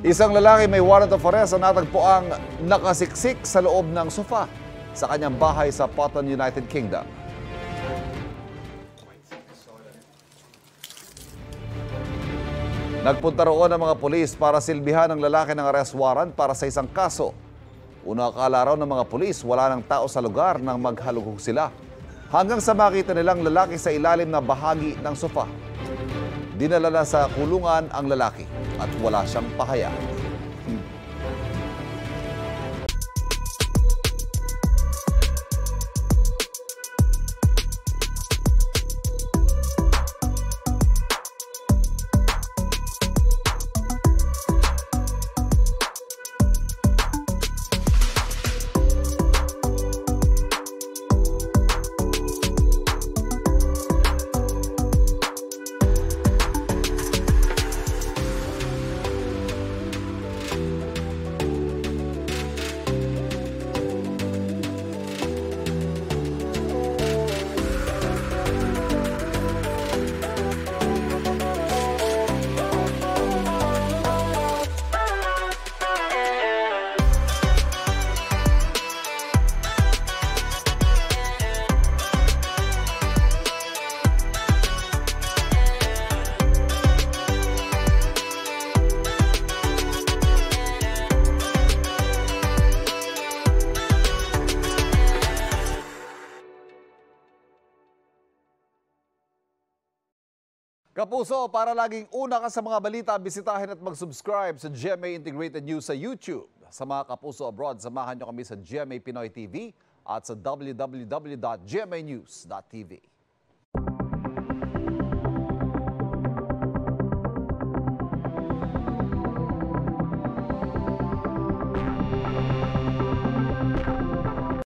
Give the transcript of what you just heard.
Isang lalaki may warrant of arrest ang natagpuang nakasiksik sa loob ng sofa sa kanyang bahay sa Potton, United Kingdom. Nagpunta roon ang mga pulis para silbihan ang lalaki ng arrest warrant para sa isang kaso. Una akala raw ng mga pulis wala ng tao sa lugar nang maghalugog sila. Hanggang sa makita nilang lalaki sa ilalim na bahagi ng sofa. Dinala na sa kulungan ang lalaki at wala siyang pahaya. Kapuso, para laging una ka sa mga balita, bisitahin at mag-subscribe sa GMA Integrated News sa YouTube. Sa mga kapuso abroad, samahan nyo kami sa GMA Pinoy TV at sa www.gmanews.tv.